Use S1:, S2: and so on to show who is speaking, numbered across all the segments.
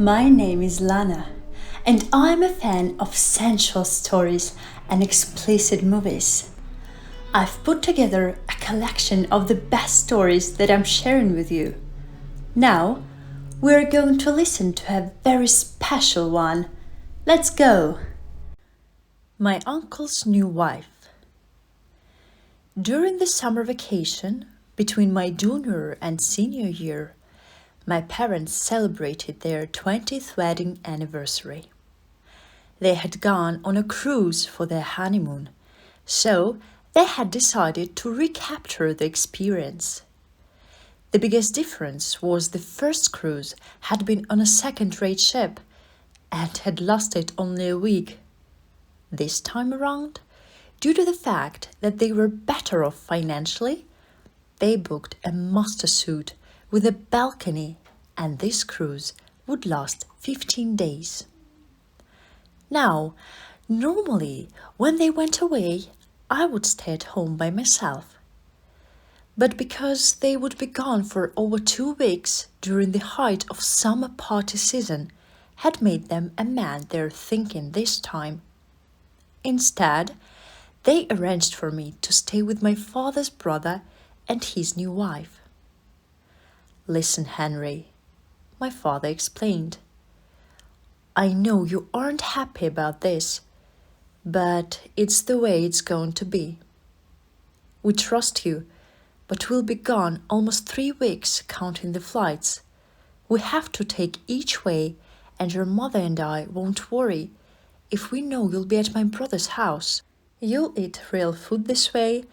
S1: My name is Lana, and I'm a fan of sensual stories and explicit movies. I've put together a collection of the best stories that I'm sharing with you. Now, we're going to listen to a very special one. Let's go! My uncle's new wife. During the summer vacation, between my junior and senior year, my parents celebrated their 20th wedding anniversary. They had gone on a cruise for their honeymoon, so they had decided to recapture the experience. The biggest difference was the first cruise had been on a second-rate ship and had lasted only a week. This time around, due to the fact that they were better off financially, they booked a master suite with a balcony, and this cruise would last 15 days. Now, normally, when they went away, I would stay at home by myself. But because they would be gone for over 2 weeks during the height of summer party season, had made them amend their thinking this time. Instead, they arranged for me to stay with my father's brother and his new wife. "Listen, Henry," my father explained. "I know you aren't happy about this, but it's the way it's going to be. We trust you, but we'll be gone almost 3 weeks counting the flights. We have to take each way, and your mother and I won't worry if we know you'll be at my brother's house. You'll eat real food this way,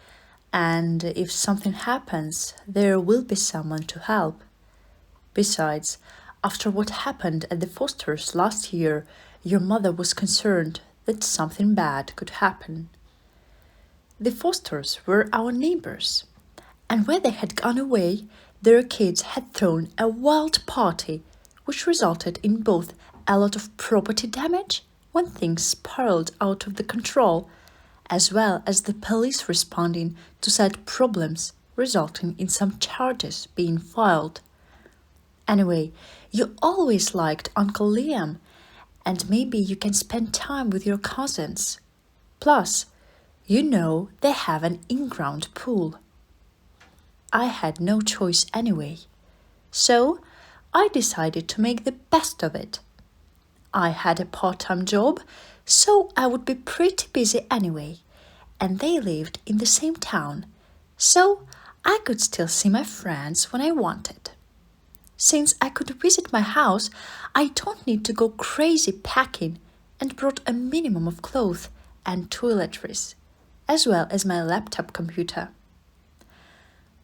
S1: and if something happens, there will be someone to help. Besides, after what happened at the Fosters last year, your mother was concerned that something bad could happen." The Fosters were our neighbors, and when they had gone away, their kids had thrown a wild party, which resulted in both a lot of property damage when things spiraled out of the control, as well as the police responding to said problems, resulting in some charges being filed. Anyway, you always liked Uncle Liam, and maybe you can spend time with your cousins. Plus, you know they have an in-ground pool. I had no choice anyway, so I decided to make the best of it. I had a part-time job, so I would be pretty busy anyway, and they lived in the same town, so I could still see my friends when I wanted. Since I could visit my house, I don't need to go crazy packing, and brought a minimum of clothes and toiletries, as well as my laptop computer.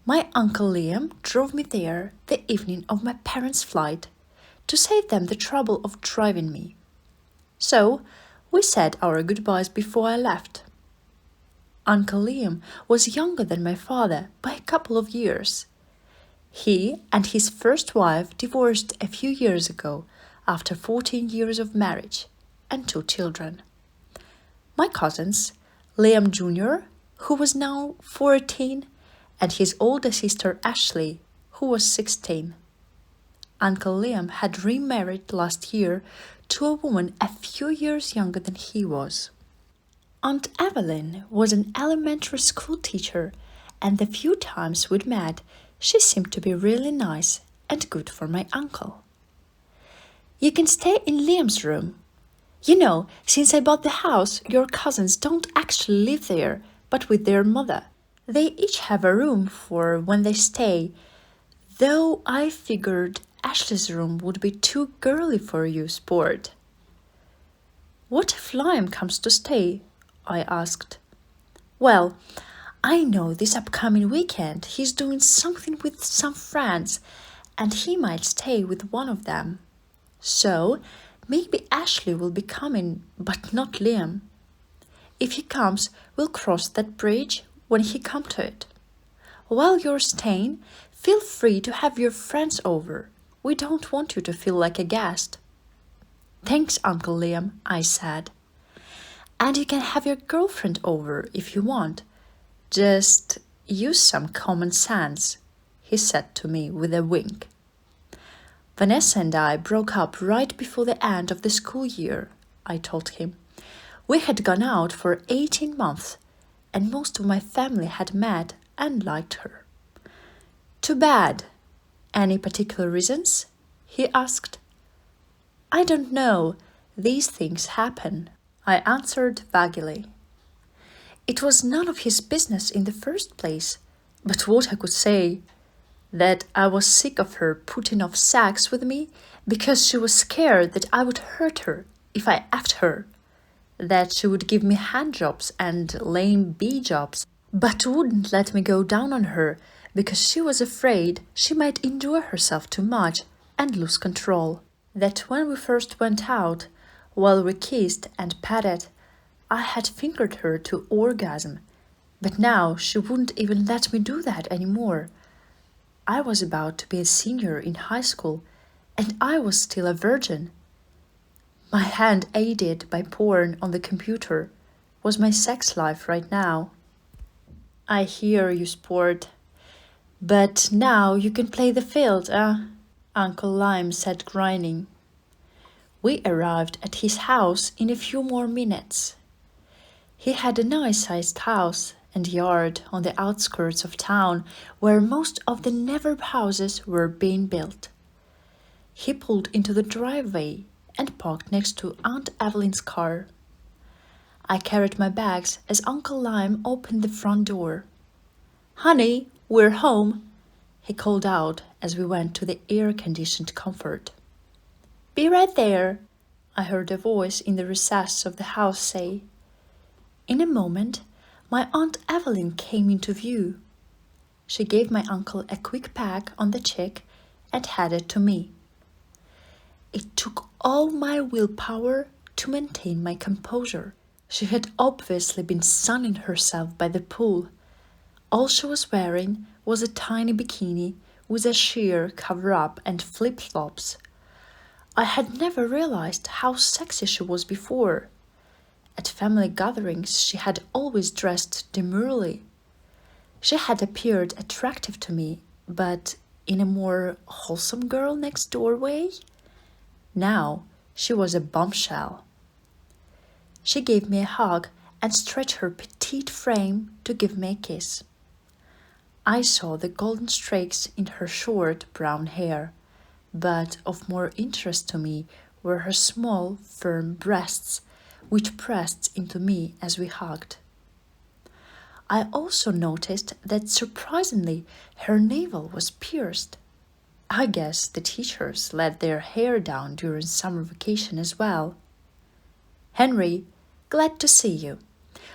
S1: My Uncle Liam drove me there the evening of my parents' flight to save them the trouble of driving me. So we said our goodbyes before I left. Uncle Liam was younger than my father by a couple of years. He and his first wife divorced a few years ago after 14 years of marriage and 2 children. My cousins, Liam Jr., who was now 14, and his older sister Ashley, who was 16. Uncle Liam had remarried last year to a woman a few years younger than he was. Aunt Evelyn was an elementary school teacher, and the few times we'd met, she seemed to be really nice and good for my uncle. "You can stay in Liam's room. You know, since I bought the house, your cousins don't actually live there, but with their mother. They each have a room for when they stay, though I figured Ashley's room would be too girly for you, sport." "What if Liam comes to stay?" I asked. "Well, I know this upcoming weekend he's doing something with some friends, and he might stay with one of them. So maybe Ashley will be coming, but not Liam. If he comes, we'll cross that bridge when he come to it. While you're staying, feel free to have your friends over. We don't want you to feel like a guest." "Thanks, Uncle Liam," I said. "And you can have your girlfriend over if you want. Just use some common sense," he said to me with a wink. Vanessa and I broke up right before the end of the school year, I told him. We had gone out for 18 months, and most of my family had met and liked her. Too bad. Any particular reasons? He asked. I don't know. These things happen, I answered vaguely. It was none of his business in the first place, but what I could say that I was sick of her putting off sex with me because she was scared that I would hurt her if I effed her, that she would give me handjobs and lame bee jobs, but wouldn't let me go down on her because she was afraid she might enjoy herself too much and lose control. That when we first went out, while we kissed and patted, I had fingered her to orgasm, but now she wouldn't even let me do that anymore. I was about to be a senior in high school, and I was still a virgin. My hand aided by porn on the computer was my sex life right now. I hear you, sport. But now you can play the field, Uncle Lime said, grinning. We arrived at his house in a few more minutes. He had a nice-sized house and yard on the outskirts of town where most of the never houses were being built. He pulled into the driveway and parked next to Aunt Evelyn's car. I carried my bags as Uncle Lime opened the front door. Honey, we're home, he called out as we went to the air-conditioned comfort. Be right there, I heard a voice in the recess of the house say. In a moment, my Aunt Evelyn came into view. She gave my uncle a quick peck on the cheek and handed it to me. It took all my willpower to maintain my composure. She had obviously been sunning herself by the pool. All she was wearing was a tiny bikini with a sheer cover-up and flip-flops. I had never realized how sexy she was before. At family gatherings, she had always dressed demurely. She had appeared attractive to me, but in a more wholesome girl next door way. Now she was a bombshell. She gave me a hug and stretched her petite frame to give me a kiss. I saw the golden streaks in her short brown hair, but of more interest to me were her small, firm breasts, which pressed into me as we hugged. I also noticed that surprisingly her navel was pierced. I guess the teachers let their hair down during summer vacation as well. Henry, glad to see you.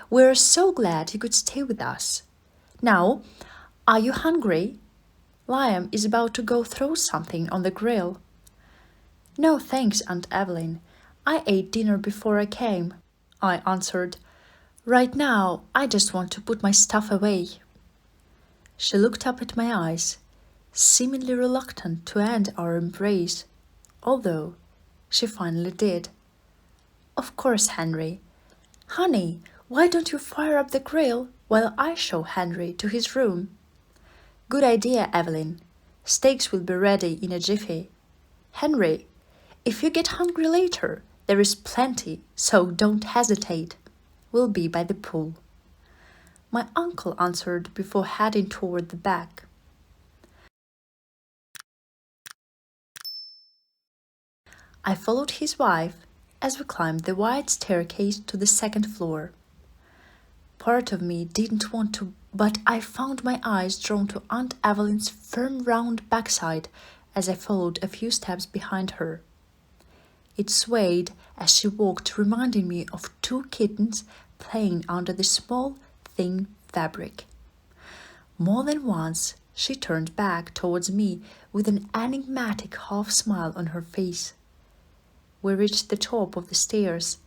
S1: We're so glad you could stay with us. Now, are you hungry? Liam is about to go throw something on the grill. No thanks, Aunt Evelyn. I ate dinner before I came, I answered. Right now, I just want to put my stuff away. She looked up at my eyes, seemingly reluctant to end our embrace, although she finally did. Of course, Henry. Honey, why don't you fire up the grill while I show Henry to his room? Good idea, Evelyn. Steaks will be ready in a jiffy. Henry, if you get hungry later, there is plenty, so don't hesitate. We'll be by the pool. My uncle answered before heading toward the back. I followed his wife as we climbed the wide staircase to the second floor. Part of me didn't want to, but I found my eyes drawn to Aunt Evelyn's firm round backside as I followed a few steps behind her. It swayed as she walked, reminding me of two kittens playing under the small, thin fabric. More than once, she turned back towards me with an enigmatic half-smile on her face. We reached the top of the stairs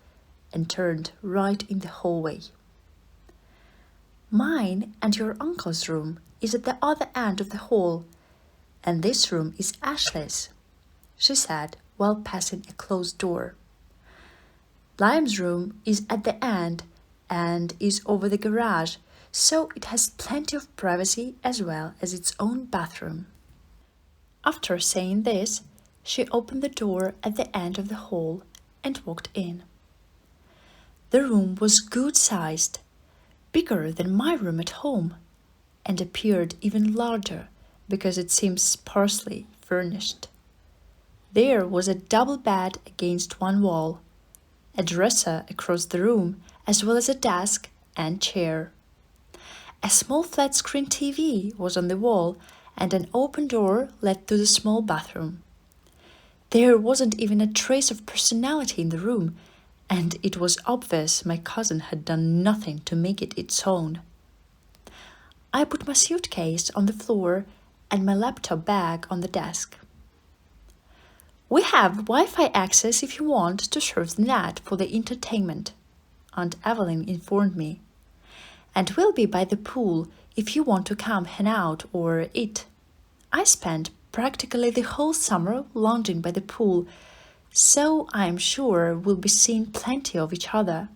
S1: and turned right in the hallway. Mine and your uncle's room is at the other end of the hall, and this room is Ashley's, she said while passing a closed door. Liam's room is at the end and is over the garage, so it has plenty of privacy as well as its own bathroom. After saying this, She opened the door at the end of the hall and walked in. The room was good-sized, bigger than my room at home, and appeared even larger because it seemed sparsely furnished. There was a double bed against one wall, a dresser across the room, as well as a desk and chair. A small flat-screen TV was on the wall, and an open door led to the small bathroom. There wasn't even a trace of personality in the room, and it was obvious my cousin had done nothing to make it its own. I put my suitcase on the floor and my laptop bag on the desk. "We have Wi-Fi access if you want to surf the net for the entertainment," Aunt Evelyn informed me. "And we'll be by the pool if you want to come hang out or eat. I spent practically the whole summer lounging by the pool, so I'm sure we'll be seeing plenty of each other."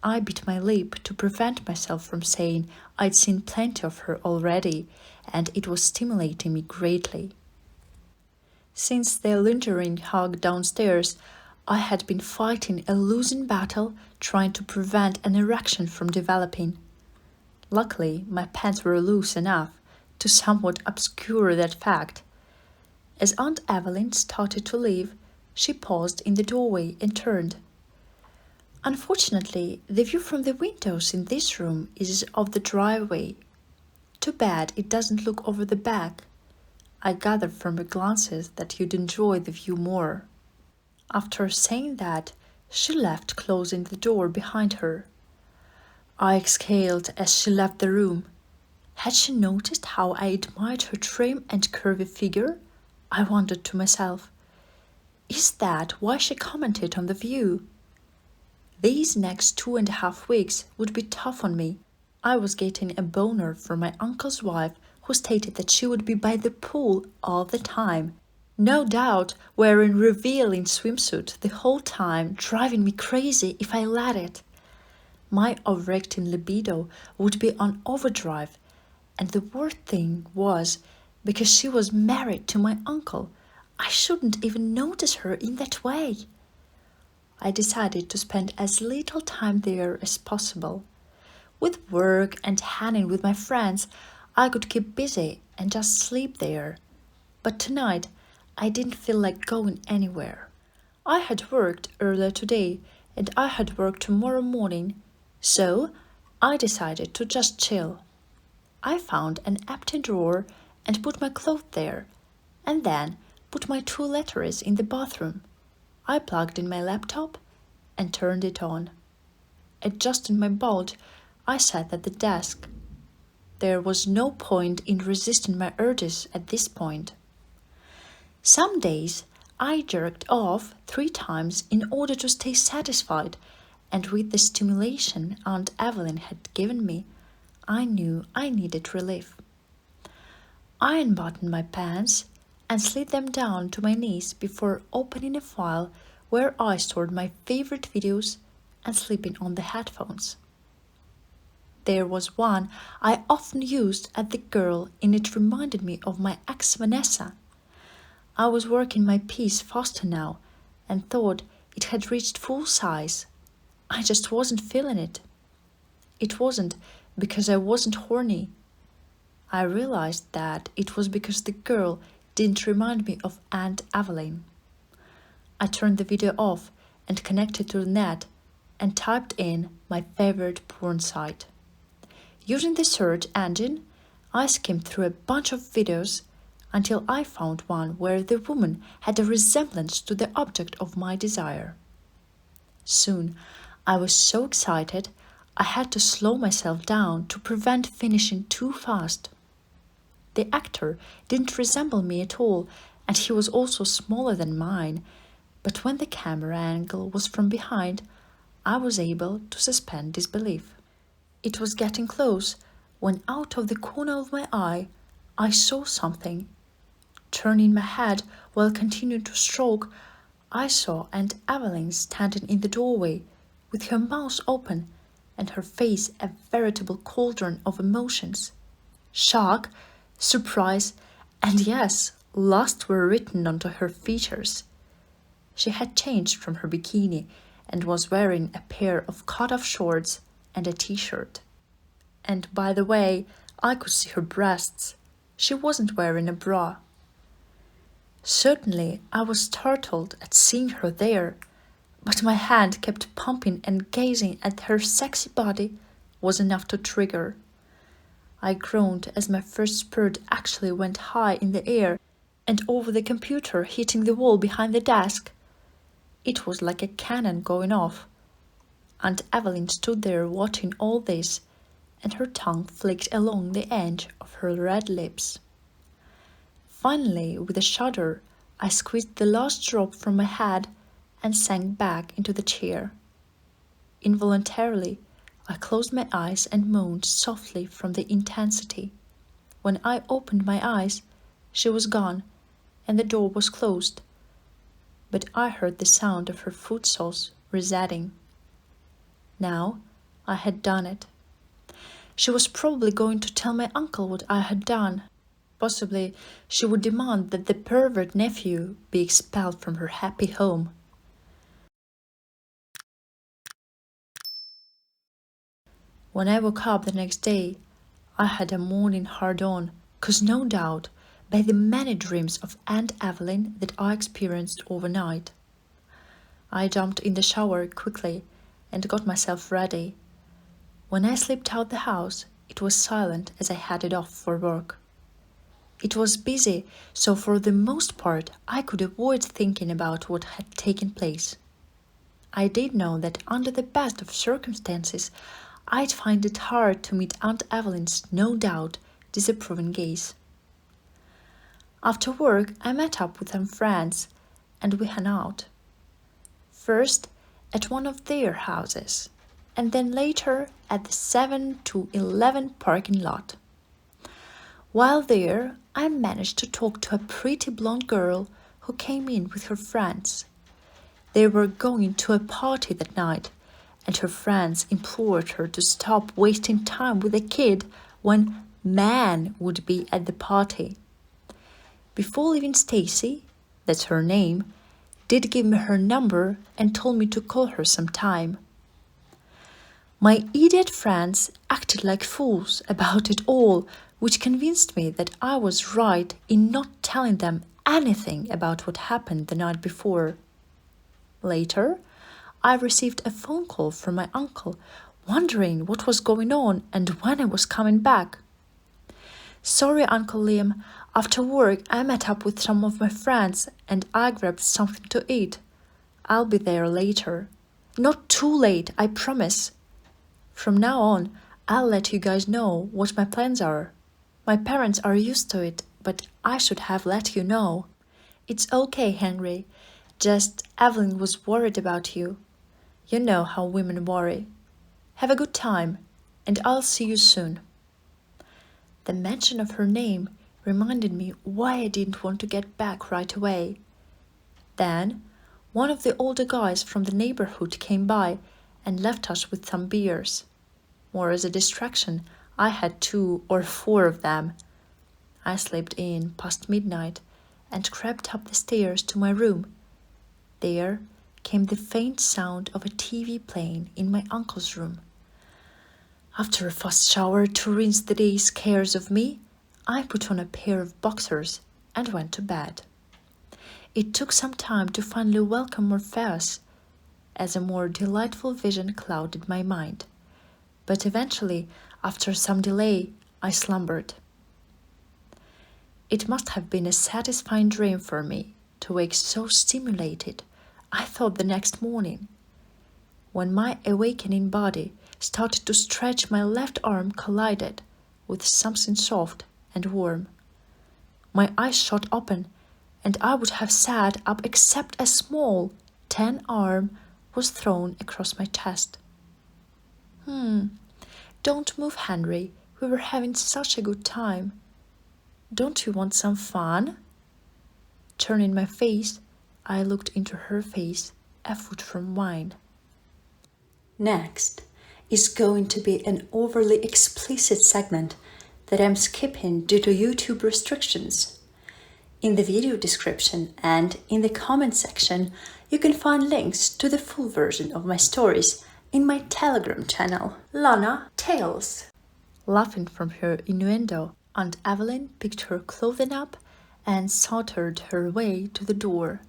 S1: I bit my lip to prevent myself from saying I'd seen plenty of her already, and it was stimulating me greatly. Since their lingering hug downstairs, I had been fighting a losing battle trying to prevent an erection from developing. Luckily, my pants were loose enough to somewhat obscure that fact. As Aunt Evelyn started to leave, she paused in the doorway and turned. "Unfortunately, the view from the windows in this room is of the driveway. Too bad it doesn't look over the back. I gathered from her glances that you'd enjoy the view more." After saying that, she left, closing the door behind her. I exhaled as she left the room. Had she noticed how I admired her trim and curvy figure? I wondered to myself. Is that why she commented on the view? These next 2.5 weeks would be tough on me. I was getting a boner from my uncle's wife, who stated that she would be by the pool all the time, no doubt wearing revealing swimsuit the whole time, driving me crazy if I let it. My overacting libido would be on overdrive, and the worst thing was, because she was married to my uncle, I shouldn't even notice her in that way. I decided to spend as little time there as possible. With work and hanging with my friends, I could keep busy and just sleep there. But tonight, I didn't feel like going anywhere. I had worked earlier today, and I had work tomorrow morning, so I decided to just chill. I found an empty drawer and put my clothes there, and then put my 2 letters in the bathroom. I plugged in my laptop and turned it on. Adjusting my bulge, I sat at the desk. There was no point in resisting my urges at this point. Some days I jerked off 3 times in order to stay satisfied, and with the stimulation Aunt Evelyn had given me, I knew I needed relief. I unbuttoned my pants and slid them down to my knees before opening a file where I stored my favorite videos and slipping on the headphones. There was one I often used at the girl, and it reminded me of my ex Vanessa. I was working my piece faster now and thought it had reached full size. I just wasn't feeling it. It wasn't because I wasn't horny. I realized that it was because the girl didn't remind me of Aunt Evelyn. I turned the video off and connected to the net and typed in my favorite porn site. Using the search engine, I skimmed through a bunch of videos until I found one where the woman had a resemblance to the object of my desire. Soon, I was so excited I had to slow myself down to prevent finishing too fast. The actor didn't resemble me at all, and he was also smaller than mine, but when the camera angle was from behind, I was able to suspend disbelief. It was getting close when out of the corner of my eye, I saw something. Turning my head while continuing to stroke, I saw Aunt Evelyn standing in the doorway with her mouth open and her face a veritable cauldron of emotions. Shock, surprise, and yes, lust were written onto her features. She had changed from her bikini and was wearing a pair of cut-off shorts and a t-shirt. And by the way, I could see her breasts. She wasn't wearing a bra. Certainly, I was startled at seeing her there, but my hand kept pumping and gazing at her sexy body was enough to trigger. I groaned as my first spurt actually went high in the air and over the computer, hitting the wall behind the desk. It was like a cannon going off. Aunt Evelyn stood there watching all this, and her tongue flicked along the edge of her red lips. Finally, with a shudder, I squeezed the last drop from my head and sank back into the chair. Involuntarily, I closed my eyes and moaned softly from the intensity. When I opened my eyes, she was gone, and the door was closed. But I heard the sound of her foot soles resetting. Now I had done it. She was probably going to tell my uncle what I had done. Possibly she would demand that the pervert nephew be expelled from her happy home. When I woke up the next day, I had a morning hard-on, 'cause no doubt by the many dreams of Aunt Evelyn that I experienced overnight. I jumped in the shower quickly and got myself ready. When I slipped out the house, it was silent as I headed off for work. It was busy, so for the most part I could avoid thinking about what had taken place. I did know that under the best of circumstances, I'd find it hard to meet Aunt Evelyn's no doubt disapproving gaze. After work, I met up with some friends and we hung out. First at one of their houses, and then later at the 7 to 11 parking lot. While there, I managed to talk to a pretty blonde girl who came in with her friends. They were going to a party that night, and her friends implored her to stop wasting time with a kid when man would be at the party. Before leaving, Stacy, that's her name, did give me her number and told me to call her sometime. My idiot friends acted like fools about it all, which convinced me that I was right in not telling them anything about what happened the night before. Later, I received a phone call from my uncle, wondering what was going on and when I was coming back. "Sorry, Uncle Liam, after work I met up with some of my friends and I grabbed something to eat. I'll be there later. Not too late, I promise. From now on, I'll let you guys know what my plans are. My parents are used to it, but I should have let you know." "It's okay, Henry. Just Evelyn was worried about you. You know how women worry. Have a good time, and I'll see you soon." The mention of her name reminded me why I didn't want to get back right away. Then, one of the older guys from the neighborhood came by and left us with some beers. More as a distraction, I had 2 or 4 of them. I slipped in past midnight and crept up the stairs to my room. There came the faint sound of a TV playing in my uncle's room. After a fast shower to rinse the day's cares of me, I put on a pair of boxers and went to bed. It took some time to finally welcome Morpheus, as a more delightful vision clouded my mind. But eventually, after some delay, I slumbered. It must have been a satisfying dream for me to wake so stimulated, I thought the next morning. When my awakening body started to stretch, my left arm collided with something soft and warm. My eyes shot open, and I would have sat up except a small, tan arm was thrown across my chest. Don't move, Henry. We were having such a good time. Don't you want some fun?" Turning my face, I looked into her face, a foot from mine. Next is going to be an overly explicit segment that I'm skipping due to YouTube restrictions. In the video description and in the comment section, you can find links to the full version of my stories in my Telegram channel, Lana Tales. Laughing from her innuendo, Aunt Evelyn picked her clothing up and sauntered her way to the door,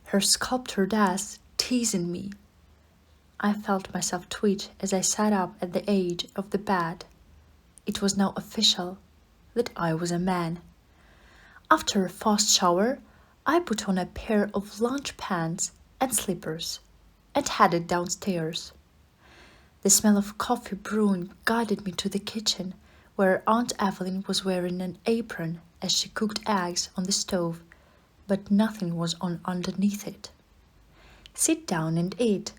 S1: her sculptured ass teasing me. I felt myself twitch as I sat up at the edge of the bed. It was now official that I was a man. After a fast shower, I put on a pair of lounge pants and slippers and headed downstairs. The smell of coffee brewing guided me to the kitchen, where Aunt Evelyn was wearing an apron as she cooked eggs on the stove, but nothing was on underneath it. "Sit down and eat.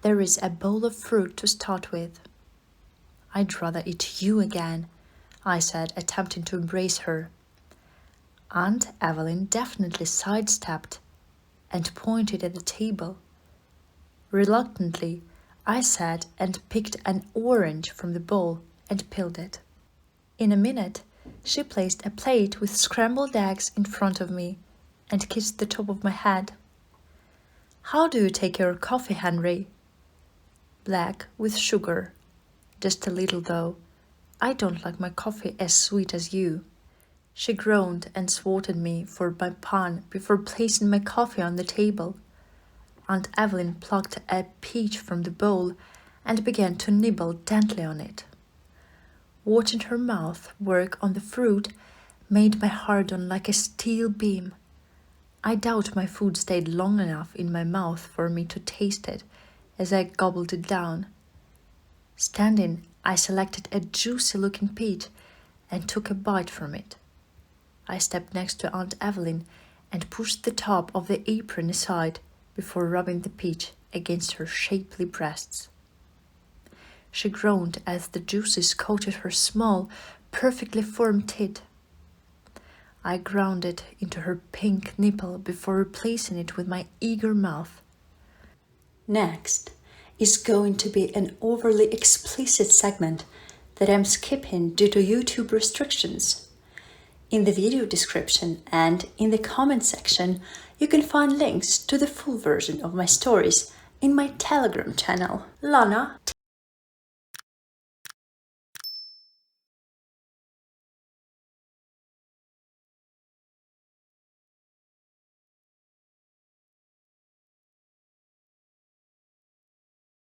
S1: There is a bowl of fruit to start with." "I'd rather eat you again," I said, attempting to embrace her. Aunt Evelyn definitely sidestepped and pointed at the table. Reluctantly, I sat and picked an orange from the bowl and peeled it. In a minute, she placed a plate with scrambled eggs in front of me and kissed the top of my head. "How do you take your coffee, Henry?" "Black with sugar. Just a little, though. I don't like my coffee as sweet as you." She groaned and swatted me for my pun before placing my coffee on the table. Aunt Evelyn plucked a peach from the bowl and began to nibble gently on it. Watching her mouth work on the fruit made my heart on like a steel beam. I doubt my food stayed long enough in my mouth for me to taste it as I gobbled it down. Standing, I selected a juicy-looking peach and took a bite from it. I stepped next to Aunt Evelyn and pushed the top of the apron aside before rubbing the peach against her shapely breasts. She groaned as the juices coated her small, perfectly formed tit. I ground it into her pink nipple before replacing it with my eager mouth. Next is going to be an overly explicit segment that I'm skipping due to YouTube restrictions. In the video description and in the comment section, you can find links to the full version of my stories in my Telegram channel, Lana